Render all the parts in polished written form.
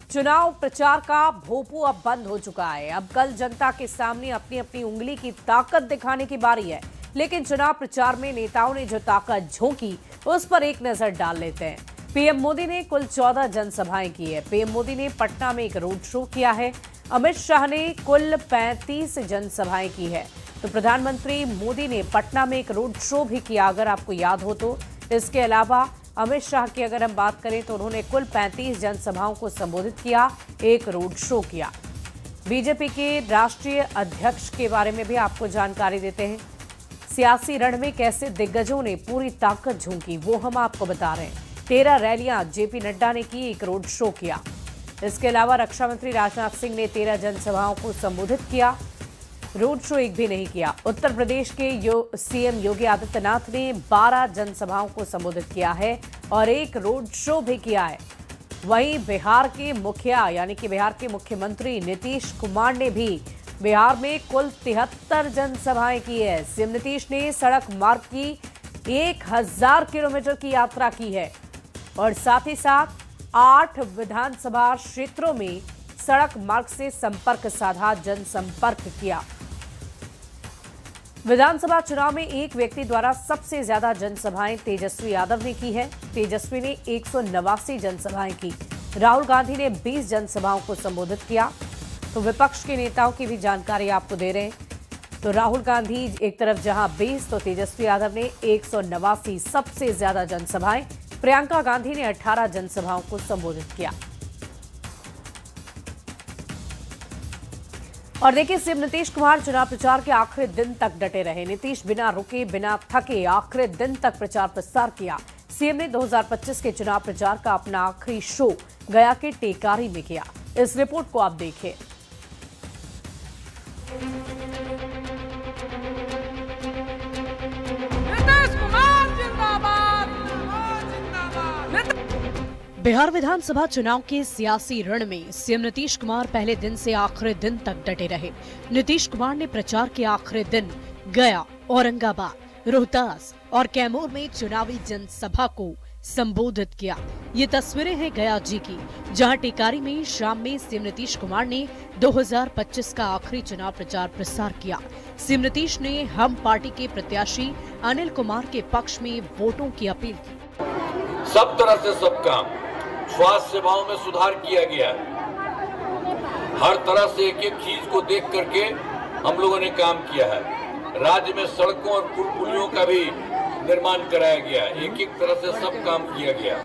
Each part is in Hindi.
चुनाव प्रचार का भोपू अब बंद हो चुका है। अब कल जनता के सामने अपनी अपनी उंगली की ताकत दिखाने की बारी है। लेकिन चुनाव प्रचार में नेताओं ने जो ताकत झोंकी उस पर एक नजर डाल लेते हैं। पीएम मोदी ने कुल 14 जनसभाएं की है। पीएम मोदी ने पटना में एक रोड शो किया है। अमित शाह ने कुल 35 जनसभाएं की है। तो प्रधानमंत्री मोदी ने पटना में एक रोड शो भी किया, अगर आपको याद हो तो। इसके अलावा अमित शाह की अगर हम बात करें तो उन्होंने कुल 35 जनसभाओं को संबोधित किया, एक रोड शो किया। बीजेपी के राष्ट्रीय अध्यक्ष के बारे में भी आपको जानकारी देते हैं। सियासी रण में कैसे दिग्गजों ने पूरी ताकत झोंकी वो हम आपको बता रहे हैं। 13 रैलियां जेपी नड्डा ने की, एक रोड शो किया। इसके अलावा रक्षा मंत्री राजनाथ सिंह ने 13 जनसभाओं को संबोधित किया, रोड शो एक भी नहीं किया। उत्तर प्रदेश के सीएम योगी आदित्यनाथ ने 12 जनसभाओं को संबोधित किया है और एक रोड शो भी किया है। वहीं बिहार के मुखिया यानी कि बिहार के मुख्यमंत्री नीतीश कुमार ने भी बिहार में कुल 73 जनसभाएं की है। सीएम नीतीश ने सड़क मार्ग की 1000 किलोमीटर की यात्रा की है और साथ ही साथ 8 विधानसभा क्षेत्रों में सड़क मार्ग से संपर्क साधा, जनसंपर्क किया। विधानसभा चुनाव में एक व्यक्ति द्वारा सबसे ज्यादा जनसभाएं तेजस्वी यादव ने की है। तेजस्वी ने 189 जनसभाएं की। राहुल गांधी ने 20 जनसभाओं को संबोधित किया। तो विपक्ष के नेताओं की भी जानकारी आपको दे रहे हैं। तो राहुल गांधी एक तरफ जहां 20 तो तेजस्वी यादव ने 189 सबसे ज्यादा जनसभाएं। प्रियंका गांधी ने 18 जनसभाओं को संबोधित किया। और देखिए, सीएम नीतीश कुमार चुनाव प्रचार के आखिरी दिन तक डटे रहे। नीतीश बिना रुके बिना थके आखिरी दिन तक प्रचार प्रसार किया। सीएम ने 2025 के चुनाव प्रचार का अपना आखिरी शो गया के टेकारी में किया। इस रिपोर्ट को आप देखिए। बिहार विधानसभा चुनाव के सियासी रण में सीएम नीतीश कुमार पहले दिन से आखिरी दिन तक डटे रहे। नीतीश कुमार ने प्रचार के आखिरी दिन गया, औरंगाबाद, रोहतास और कैमूर में चुनावी जनसभा को संबोधित किया। ये तस्वीरें हैं गया जी की, जहां टेकारी में शाम में सीएम नीतीश कुमार ने 2025 का आखिरी चुनाव प्रचार प्रसार किया। सीएम नीतीश ने हम पार्टी के प्रत्याशी अनिल कुमार के पक्ष में वोटों की अपील की। सब तरह से सब काम, स्वास्थ्य सेवाओं में सुधार किया गया। हर तरह से एक एक चीज को देख करके हम लोगों ने काम किया है। राज्य में सड़कों और पुल पुलियों का भी निर्माण कराया गया। एक एक तरह से सब काम किया गया।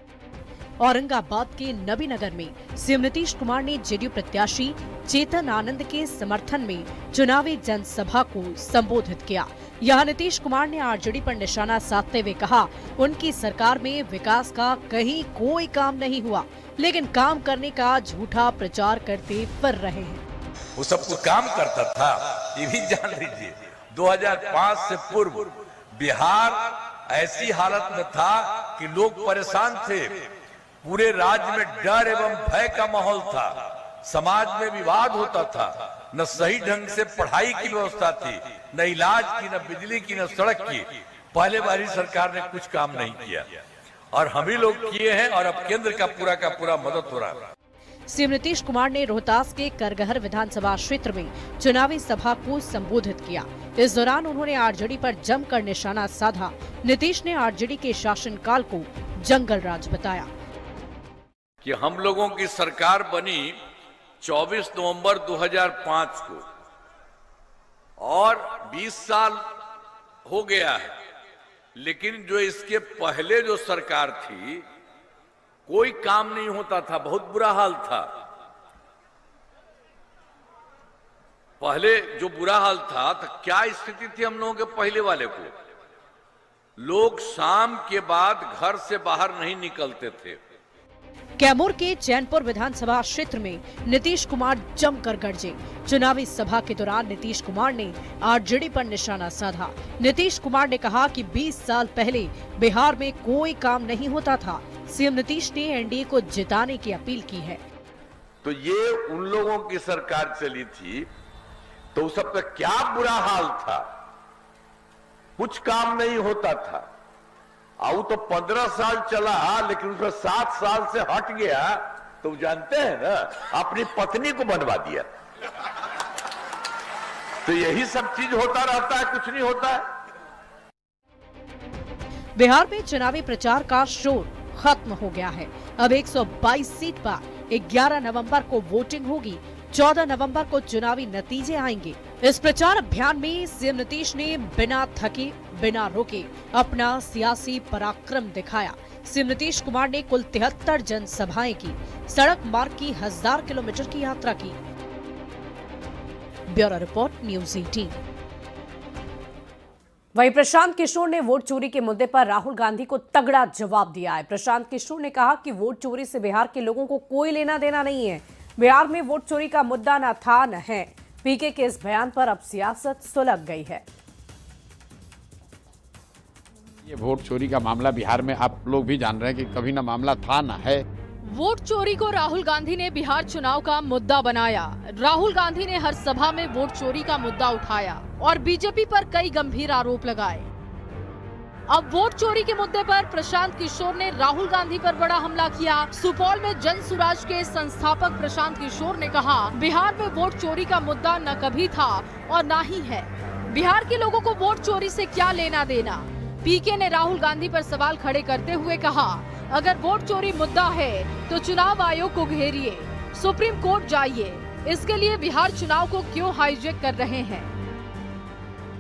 औरंगाबाद के नबीनगर में सीएम नीतीश कुमार ने जेडीयू प्रत्याशी चेतन आनंद के समर्थन में चुनावी जनसभा को संबोधित किया। यहाँ नीतीश कुमार ने आरजेडी पर निशाना साधते हुए कहा, उनकी सरकार में विकास का कहीं कोई काम नहीं हुआ, लेकिन काम करने का झूठा प्रचार करते फिर रहे हैं। वो सब कुछ काम करता था, ये भी जान लीजिए। 2005 से पूर्व बिहार ऐसी हालत में था कि लोग परेशान थे। पूरे राज्य में डर एवं भय का माहौल था। समाज में विवाद होता था। न सही ढंग से पढ़ाई की व्यवस्था थी, न इलाज की, न बिजली की, न सड़क की। पहले वाली सरकार ने कुछ काम नहीं किया और हम ही लोग किए हैं और अब केंद्र का पूरा मदद हो रहा है। सीएम नीतीश कुमार ने रोहतास के करगहर विधानसभा क्षेत्र में चुनावी सभा को संबोधित किया। इस दौरान उन्होंने आरजेडी पर जमकर निशाना साधा। नीतीश ने आरजेडी के शासनकाल को जंगल राज बताया कि हम लोगों की सरकार बनी 24 नवंबर 2005 को और 20 साल हो गया है। लेकिन जो इसके पहले जो सरकार थी, कोई काम नहीं होता था, बहुत बुरा हाल था। पहले जो बुरा हाल था तो क्या स्थिति थी हम लोगों के पहले वाले को? लोग शाम के बाद घर से बाहर नहीं निकलते थे। कैमूर के चैनपुर विधानसभा क्षेत्र में नीतीश कुमार जमकर गरजे। चुनावी सभा के दौरान नीतीश कुमार ने आरजेडी पर निशाना साधा। नीतीश कुमार ने कहा कि 20 साल पहले बिहार में कोई काम नहीं होता था। सीएम नीतीश ने एनडीए को जिताने की अपील की है। तो ये उन लोगों की सरकार चली थी तो उस सबका क्या बुरा हाल था, कुछ काम नहीं होता था। आउ तो 15 साल चला, लेकिन उसमें 7 साल से हट गया तो जानते हैं ना, अपनी पत्नी को बनवा दिया। तो यही सब चीज होता रहता है, कुछ नहीं होता है। बिहार में चुनावी प्रचार का शोर खत्म हो गया है। अब 122 सीट पर 11 नवंबर को वोटिंग होगी। 14 नवंबर को चुनावी नतीजे आएंगे। इस प्रचार अभियान में सीएम नीतीश ने बिना थके बिना रुके अपना सियासी पराक्रम दिखाया। सीएम नीतीश कुमार ने कुल 73 जनसभाएं की, सड़क मार्ग की 1000 किलोमीटर की यात्रा की। Bureau report, news 18। वहीं प्रशांत किशोर ने वोट चोरी के मुद्दे पर राहुल गांधी को तगड़ा जवाब दिया है। प्रशांत किशोर ने कहा कि वोट चोरी से बिहार के लोगों को कोई लेना देना नहीं है। बिहार में वोट चोरी का मुद्दा न था न है। पीके के इस बयान पर अब सियासत सुलग गई है। ये वोट चोरी का मामला बिहार में आप लोग भी जान रहे हैं कि कभी ना मामला था ना है। वोट चोरी को राहुल गांधी ने बिहार चुनाव का मुद्दा बनाया। राहुल गांधी ने हर सभा में वोट चोरी का मुद्दा उठाया और बीजेपी पर कई गंभीर आरोप लगाए। अब वोट चोरी के मुद्दे पर प्रशांत किशोर ने राहुल गांधी पर बड़ा हमला किया। सुपौल में जन सुराज के संस्थापक प्रशांत किशोर ने कहा, बिहार में वोट चोरी का मुद्दा न कभी था और न ही है। बिहार के लोगों को वोट चोरी से क्या लेना देना। पीके ने राहुल गांधी पर सवाल खड़े करते हुए कहा, अगर वोट चोरी मुद्दा है तो चुनाव आयोग को घेरिए, सुप्रीम कोर्ट जाइए। इसके लिए बिहार चुनाव को क्यों हाईजैक कर रहे हैं।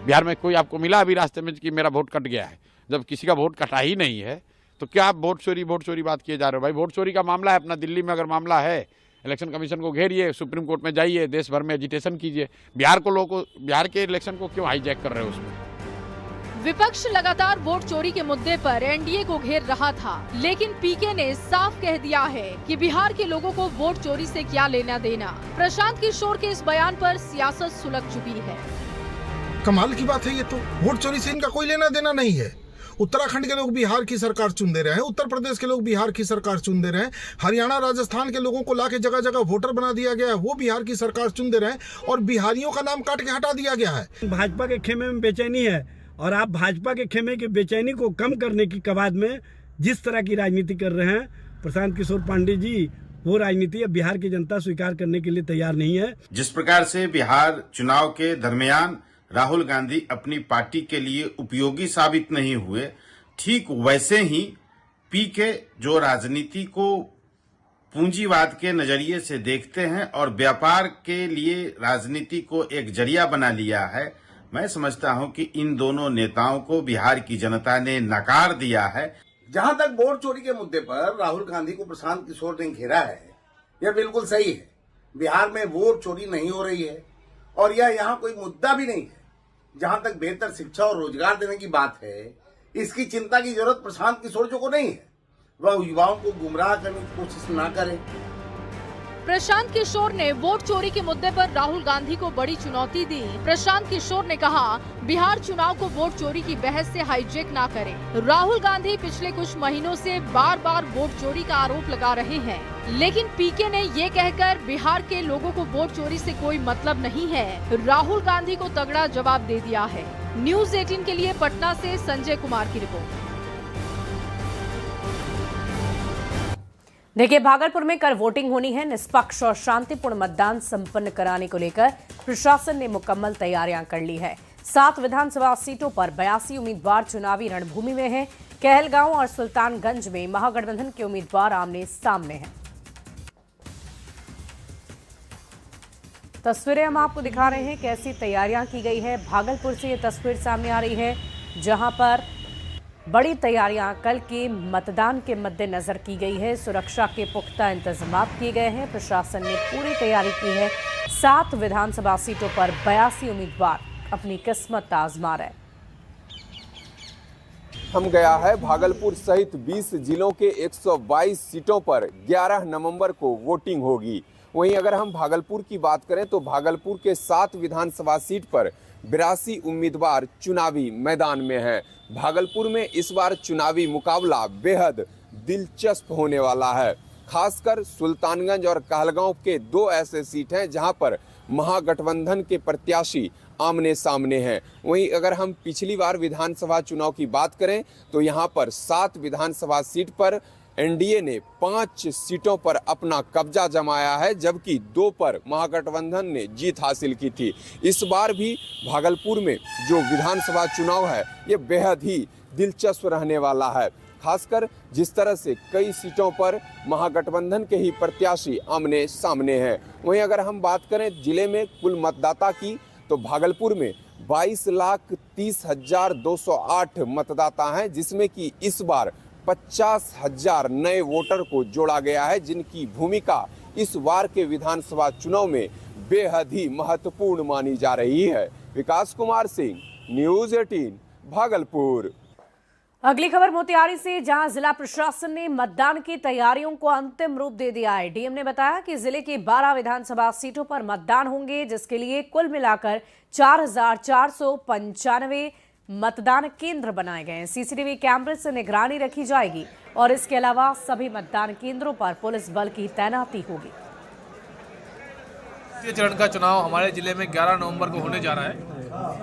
बिहार में कोई आपको मिला अभी रास्ते में कि मेरा वोट कट गया है? जब किसी का वोट कटा ही नहीं है तो क्या आप वोट चोरी बात किए जा रहे हो? भाई वोट चोरी का मामला है अपना दिल्ली में, अगर मामला है इलेक्शन कमीशन को घेरिए, सुप्रीम कोर्ट में जाइए, देश भर में एजिटेशन कीजिए। बिहार के इलेक्शन को क्यों हाईजैक कर रहे हो उसमें? विपक्ष लगातार वोट चोरी के मुद्दे पर एनडीए को घेर रहा था, लेकिन पीके ने साफ कह दिया है कि बिहार के लोगों को वोट चोरी से क्या लेना देना। प्रशांत किशोर के इस बयान पर सियासत सुलग चुकी है। कमाल की बात है ये तो। वोट चोरी से इनका कोई लेना देना नहीं है। उत्तराखंड के लोग बिहार की सरकार चुन दे रहे हैं, उत्तर प्रदेश के लोग बिहार की सरकार चुन दे रहे हैं, हरियाणा राजस्थान के लोगों को लाके जगह जगह वोटर बना दिया गया है, वो बिहार की सरकार चुन दे रहे हैं और बिहारियों का नाम काट के हटा दिया गया है। भाजपा के खेमे में बेचैनी है और आप भाजपा के खेमे की बेचैनी को कम करने की कवायद में जिस तरह की राजनीति कर रहे हैं प्रशांत किशोर पांडे जी, वो राजनीति अब बिहार की जनता स्वीकार करने के लिए तैयार नहीं है। जिस प्रकार से बिहार चुनाव के दरमियान राहुल गांधी अपनी पार्टी के लिए उपयोगी साबित नहीं हुए, ठीक वैसे ही पीके जो राजनीति को पूंजीवाद के नजरिए से देखते हैं और व्यापार के लिए राजनीति को एक जरिया बना लिया है, मैं समझता हूं कि इन दोनों नेताओं को बिहार की जनता ने नकार दिया है। जहां तक वोट चोरी के मुद्दे पर राहुल गांधी को प्रशांत किशोर ने घेरा है, यह बिल्कुल सही है। बिहार में वोट चोरी नहीं हो रही है और यह यहाँ कोई मुद्दा भी नहीं है। जहां तक बेहतर शिक्षा और रोजगार देने की बात है, इसकी चिंता की जरूरत प्रशांत किशोर जी को नहीं है। वह युवाओं को गुमराह करने की कोशिश न करें। प्रशांत किशोर ने वोट चोरी के मुद्दे पर राहुल गांधी को बड़ी चुनौती दी। प्रशांत किशोर ने कहा, बिहार चुनाव को वोट चोरी की बहस से हाईजैक ना करें। राहुल गांधी पिछले कुछ महीनों से बार बार वोट चोरी का आरोप लगा रहे हैं, लेकिन पीके ने ये कहकर बिहार के लोगों को वोट चोरी से कोई मतलब नहीं है, राहुल गांधी को तगड़ा जवाब दे दिया है। न्यूज़ 18 के लिए पटना से संजय कुमार की रिपोर्ट। देखिए, भागलपुर में कल वोटिंग होनी है। निष्पक्ष और शांतिपूर्ण मतदान संपन्न कराने को लेकर प्रशासन ने मुकम्मल तैयारियां कर ली है। 7 विधानसभा सीटों पर 82 उम्मीदवार चुनावी रणभूमि में हैं। कहलगांव और सुल्तानगंज में महागठबंधन के उम्मीदवार आमने सामने हैं। तस्वीरें हम आपको दिखा रहे हैं कैसी तैयारियां की गई है। भागलपुर से ये तस्वीर सामने आ रही है, जहां पर बड़ी तैयारियां कल के मतदान के मद्देनजर की गई है। सुरक्षा के पुख्ता इंतजाम किए गए हैं। प्रशासन ने पूरी तैयारी की है। 7 विधानसभा सीटों पर 82 उम्मीदवार अपनी किस्मत आजमा रहे। हम गया है भागलपुर सहित 20 जिलों के 122 सीटों पर 11 नवंबर को वोटिंग होगी। वहीं अगर हम भागलपुर की बात करें तो भागलपुर के 7 विधानसभा सीट पर 82 उम्मीदवार चुनावी मैदान में हैं। भागलपुर में इस बार चुनावी मुकाबला बेहद दिलचस्प होने वाला है। खासकर सुल्तानगंज और कहलगांव के 2 ऐसे सीट हैं जहां पर महागठबंधन के प्रत्याशी आमने सामने हैं। वहीं अगर हम पिछली बार विधानसभा चुनाव की बात करें तो यहां पर 7 विधानसभा सीट पर एनडीए ने 5 सीटों पर अपना कब्जा जमाया है, जबकि 2 पर महागठबंधन ने जीत हासिल की थी। इस बार भी भागलपुर में जो विधानसभा चुनाव है ये बेहद ही दिलचस्प रहने वाला है, खासकर जिस तरह से कई सीटों पर महागठबंधन के ही प्रत्याशी आमने सामने हैं। वहीं अगर हम बात करें जिले में कुल मतदाता की, तो भागलपुर में 22,30,208 मतदाता हैं, जिसमें कि इस बार 50,000 नए वोटर को जोड़ा गया है, जिनकी भूमिका इस बार के विधानसभा चुनाव में बेहद ही महत्वपूर्ण मानी जा रही है। विकास कुमार सिंह, न्यूज़ 18, भागलपुर। अगली खबर मोतिहारी से, जहां जिला प्रशासन ने मतदान की तैयारियों को अंतिम रूप दे दिया है। डीएम ने बताया कि जिले की 12 विधानसभा सीटों पर मतदान होंगे, जिसके लिए कुल मिलाकर 4,495 मतदान केंद्र बनाए गए हैं। सीसीटीवी कैमरे से निगरानी रखी जाएगी और इसके अलावा सभी मतदान केंद्रों पर पुलिस बल की तैनाती होगी। तृतीय चरण का चुनाव हमारे जिले में 11 नवंबर को होने जा रहा है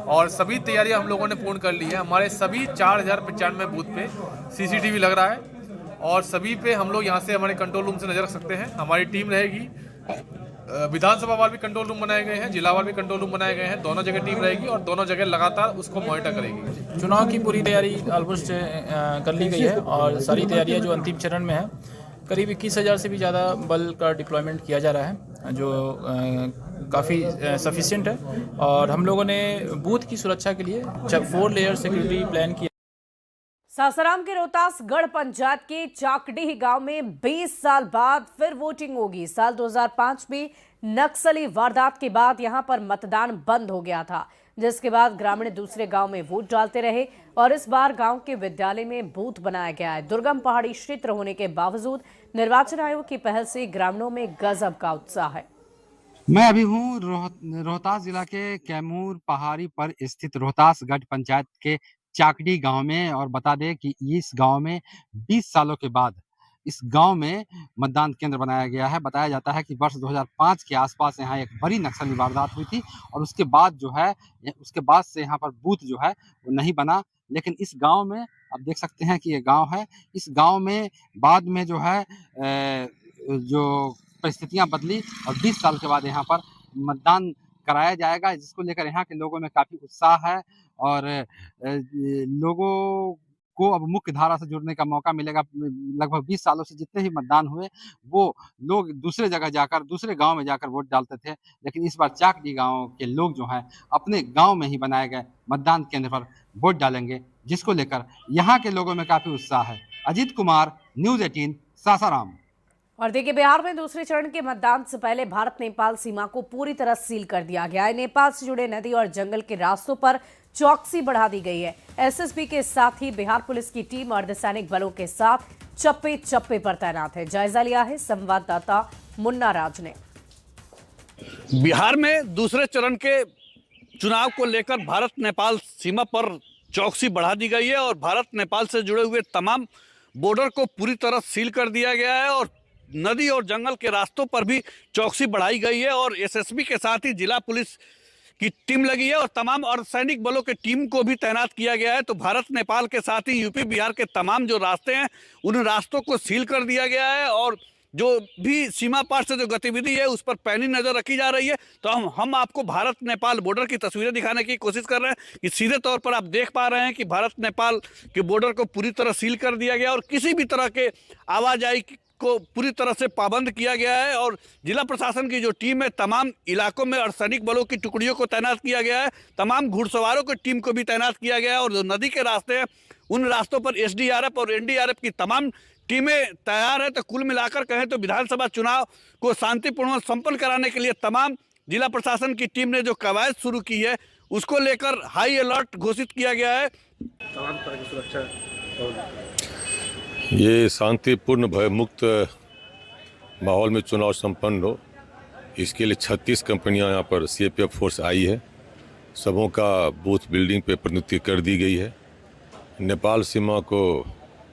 और सभी तैयारियां हम लोगों ने पूर्ण कर ली है। हमारे सभी 4,095 बूथ पे सीसीटीवी लग रहा है और सभी पे हम लोग यहां से हमारे कंट्रोल रूम से नजर रख सकते हैं। हमारी टीम रहेगी, विधानसभा वार भी कंट्रोल रूम बनाए गए हैं, जिला वार भी कंट्रोल रूम बनाए गए हैं। दोनों जगह टीम रहेगी और दोनों जगह लगातार उसको मॉनिटर करेगी। चुनाव की पूरी तैयारी ऑलमोस्ट कर ली गई है और सारी तैयारियां जो अंतिम चरण में है, करीब 21,000 से भी ज़्यादा बल का डिप्लॉयमेंट किया जा रहा है, जो काफ़ी सफिशिएंट है। और हम लोगों ने बूथ की सुरक्षा के लिए 4 लेयर सिक्योरिटी प्लान किया। सासाराम के रोहतासगढ़ पंचायत के चाकडीह गांव में 20 साल बाद फिर वोटिंग होगी। साल 2005 में नक्सली वारदात के बाद यहां पर मतदान बंद हो गया था, जिसके बाद ग्रामीण दूसरे गांव में वोट डालते रहे और इस बार गांव के विद्यालय में बूथ बनाया गया है। दुर्गम पहाड़ी क्षेत्र होने के बावजूद निर्वाचन आयोग की पहल से ग्रामीणों में गजब का उत्साह है। मैं अभी हूँ रोहतास जिला के कैमूर पहाड़ी पर स्थित रोहतासगढ़ पंचायत के चाकडी गांव में, और बता दें कि इस गांव में 20 सालों के बाद इस गांव में मतदान केंद्र बनाया गया है। बताया जाता है कि वर्ष 2005 के आसपास यहाँ एक बड़ी नक्सली वारदात हुई थी और उसके बाद से यहाँ पर बूथ जो है वो नहीं बना। लेकिन इस गांव में आप देख सकते हैं कि ये गांव है, इस गांव में बाद में जो है जो परिस्थितियां बदली और 20 साल के बाद यहाँ पर मतदान कराया जाएगा, जिसको लेकर यहाँ के लोगों में काफ़ी उत्साह है और लोगों को अब मुख्य धारा से जुड़ने का मौका मिलेगा। लगभग 20 सालों से जितने भी मतदान हुए वो लोग दूसरे जगह जाकर, दूसरे गांव में जाकर वोट डालते थे, लेकिन इस बार चाकडी गांव के लोग जो हैं अपने गांव में ही बनाए गए मतदान केंद्र पर वोट डालेंगे, जिसको लेकर यहाँ के लोगों में काफ़ी उत्साह है। अजीत कुमार, न्यूज़ 18, सासाराम। और देखिए, बिहार में दूसरे चरण के मतदान से पहले भारत नेपाल सीमा को पूरी तरह सील कर दिया गया है। नेपाल से जुड़े नदी और जंगल के रास्तों पर चौकसी बढ़ा दी गई है। एसएसबी के साथ ही बिहार पुलिस की टीम अर्धसैनिक बलों के साथ चप्पे चप्पे पर तैनात है। जायजा लिया है संवाददाता मुन्ना राज ने। बिहार में दूसरे चरण के चुनाव को लेकर भारत नेपाल सीमा पर चौकसी बढ़ा दी गई है और भारत नेपाल से जुड़े हुए तमाम बॉर्डर को पूरी तरह सील कर दिया गया है और नदी और जंगल के रास्तों पर भी चौकसी बढ़ाई गई है और एसएसबी के साथ ही जिला पुलिस की टीम लगी है और तमाम अर्धसैनिक बलों के टीम को भी तैनात किया गया है। तो भारत नेपाल के साथ ही यूपी बिहार के तमाम जो रास्ते हैं उन रास्तों को सील कर दिया गया है और जो भी सीमा पार से जो गतिविधि है उस पर पैनी नजर रखी जा रही है। तो हम आपको भारत नेपाल बॉर्डर की तस्वीरें दिखाने की कोशिश कर रहे हैं कि सीधे तौर पर आप देख पा रहे हैं कि भारत नेपाल के बॉर्डर को पूरी तरह सील कर दिया गया और किसी भी तरह के आवाजाही को पूरी तरह से पाबंद किया गया है और जिला प्रशासन की जो टीम है तमाम इलाकों में अर्धसैनिक बलों की टुकड़ियों को तैनात किया गया है, तमाम घुड़सवारों की टीम को भी तैनात किया गया है और जो नदी के रास्ते हैं उन रास्तों पर एसडीआरएफ और एनडीआरएफ की तमाम टीमें तैयार है। तो कुल मिलाकर कहें तो विधानसभा चुनाव को शांतिपूर्ण संपन्न कराने के लिए तमाम जिला प्रशासन की टीम ने जो कवायद शुरू की है उसको लेकर हाई अलर्ट घोषित किया गया है। तमाम तरह की सुरक्षा ये शांतिपूर्ण भयमुक्त माहौल में चुनाव संपन्न हो, इसके लिए 36 कंपनियां यहाँ पर सीएपीएफ फोर्स आई है। सबों का बूथ बिल्डिंग पे प्रतिनियुक्ति कर दी गई है। नेपाल सीमा को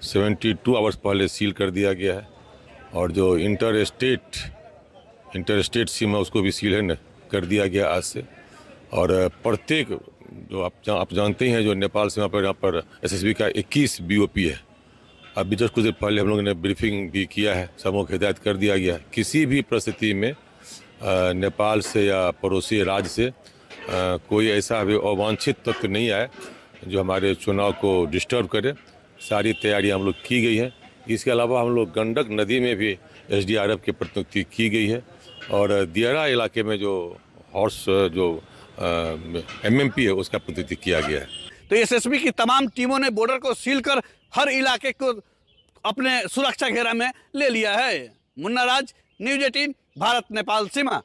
72 आवर्स पहले सील कर दिया गया है और जो इंटर स्टेट सीमा उसको भी सील है न कर दिया गया आज से। और प्रत्येक जो आप जानते ही हैं जो नेपाल सीमा पर यहाँ पर एसएसबी का 21 बीओपी है अभी जस्ट कुछ देर पहले हम लोगों ने ब्रीफिंग भी किया है, सबों को हिदायत कर दिया गया है किसी भी परिस्थिति में नेपाल से या पड़ोसी राज्य से कोई ऐसा अवांछित तत्व नहीं आए जो हमारे चुनाव को डिस्टर्ब करे। सारी तैयारियां हम लोग की गई हैं। इसके अलावा हम लोग गंडक नदी में भी SDRF की प्रतिनियुक्ति की गई है और दियारा इलाके में जो हॉर्स जो MMP है उसका प्रतिनियुक्ति किया गया है। तो SSB की तमाम टीमों ने बॉर्डर को सील कर हर इलाके को अपने सुरक्षा घेरा में ले लिया है। मुन्ना राज, न्यूज़ 18, भारत नेपाल सीमा।